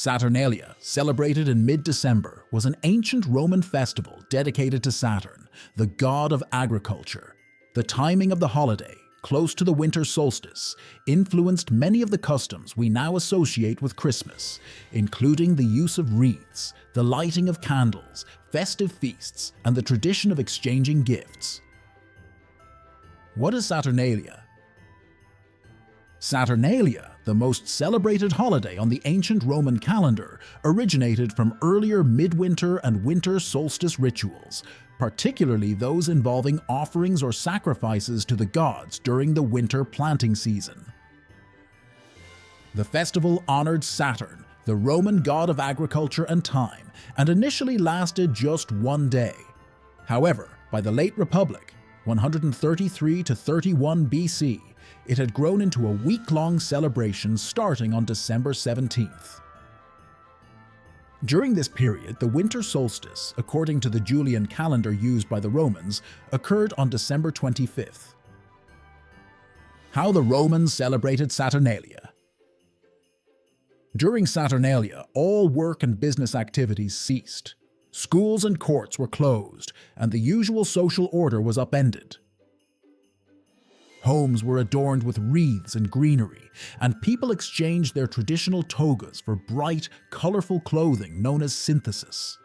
Saturnalia, celebrated in mid-December, was an ancient Roman festival dedicated to Saturn, the god of agriculture. The timing of the holiday, close to the winter solstice, influenced many of the customs we now associate with Christmas, including the use of wreaths, the lighting of candles, festive feasts, and the tradition of exchanging gifts. What is Saturnalia? Saturnalia, the most celebrated holiday on the ancient Roman calendar, originated from earlier midwinter and winter solstice rituals, particularly those involving offerings or sacrifices to the gods during the winter planting season. The festival honored Saturn, the Roman god of agriculture and time, and initially lasted just one day. However, by the late Republic, 133 to 31 BC, it had grown into a week-long celebration starting on December 17th. During this period, the winter solstice, according to the Julian calendar used by the Romans, occurred on December 25th. How the Romans celebrated Saturnalia. During Saturnalia, all work and business activities ceased. Schools and courts were closed, and the usual social order was upended. Homes were adorned with wreaths and greenery, and people exchanged their traditional togas for bright, colorful clothing known as synthesis.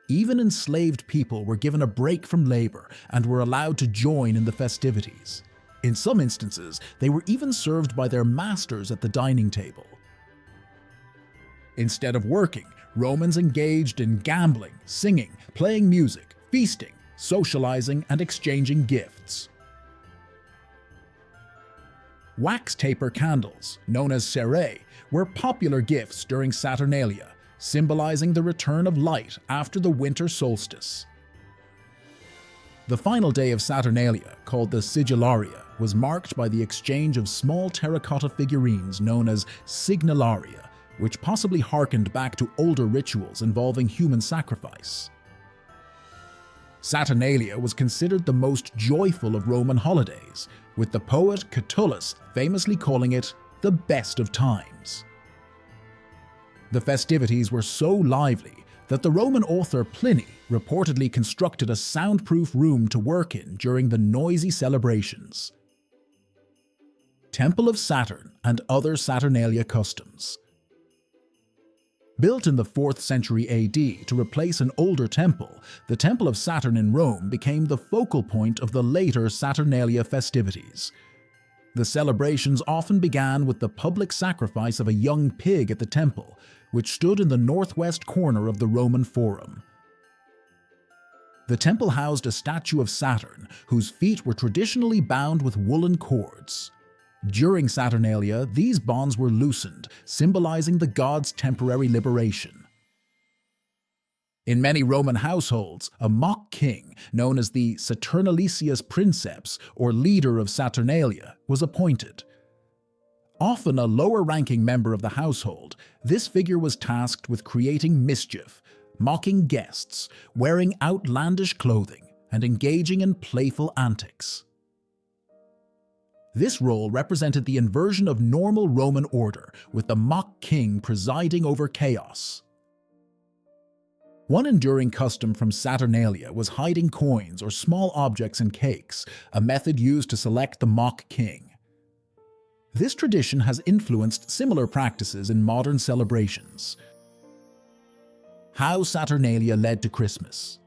Even enslaved people were given a break from labor and were allowed to join in the festivities. In some instances, they were even served by their masters at the dining table. Instead of working, Romans engaged in gambling, singing, playing music, feasting, socializing, and exchanging gifts. Wax taper candles, known as cerae, were popular gifts during Saturnalia, symbolizing the return of light after the winter solstice. The final day of Saturnalia, called the Sigillaria, was marked by the exchange of small terracotta figurines known as signallaria, which possibly harkened back to older rituals involving human sacrifice. Saturnalia was considered the most joyful of Roman holidays, with the poet Catullus famously calling it the best of times. The festivities were so lively that the Roman author Pliny reportedly constructed a soundproof room to work in during the noisy celebrations. Temple of Saturn and other Saturnalia customs. Built in the 4th century AD to replace an older temple, the Temple of Saturn in Rome became the focal point of the later Saturnalia festivities. The celebrations often began with the public sacrifice of a young pig at the temple, which stood in the northwest corner of the Roman Forum. The temple housed a statue of Saturn, whose feet were traditionally bound with woolen cords. During Saturnalia, these bonds were loosened, symbolizing the god's temporary liberation. In many Roman households, a mock king, known as the Saturnalicius princeps, or leader of Saturnalia, was appointed. Often a lower-ranking member of the household, this figure was tasked with creating mischief, mocking guests, wearing outlandish clothing, and engaging in playful antics. This role represented the inversion of normal Roman order, with the mock king presiding over chaos. One enduring custom from Saturnalia was hiding coins or small objects in cakes, a method used to select the mock king. This tradition has influenced similar practices in modern celebrations. How Saturnalia led to Christmas.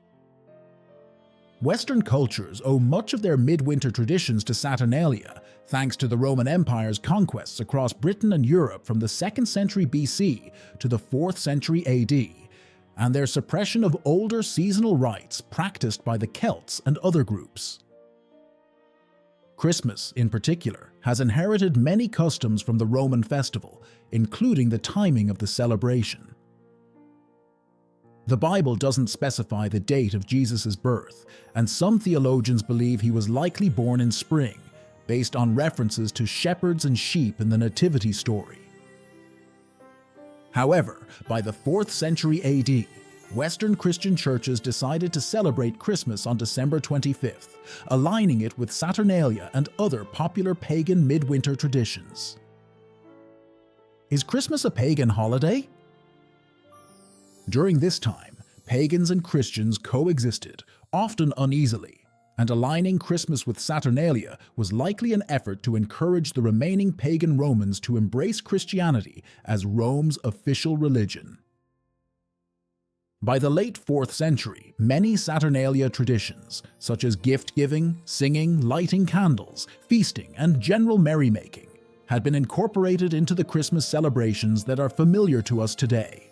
Western cultures owe much of their midwinter traditions to Saturnalia, thanks to the Roman Empire's conquests across Britain and Europe from the 2nd century BC to the 4th century AD, and their suppression of older seasonal rites practiced by the Celts and other groups. Christmas, in particular, has inherited many customs from the Roman festival, including the timing of the celebration. The Bible doesn't specify the date of Jesus' birth, and some theologians believe he was likely born in spring, based on references to shepherds and sheep in the Nativity story. However, by the 4th century AD, Western Christian churches decided to celebrate Christmas on December 25th, aligning it with Saturnalia and other popular pagan midwinter traditions. Is Christmas a pagan holiday? During this time, pagans and Christians coexisted, often uneasily, and aligning Christmas with Saturnalia was likely an effort to encourage the remaining pagan Romans to embrace Christianity as Rome's official religion. By the late 4th century, many Saturnalia traditions, such as gift-giving, singing, lighting candles, feasting, and general merrymaking, had been incorporated into the Christmas celebrations that are familiar to us today.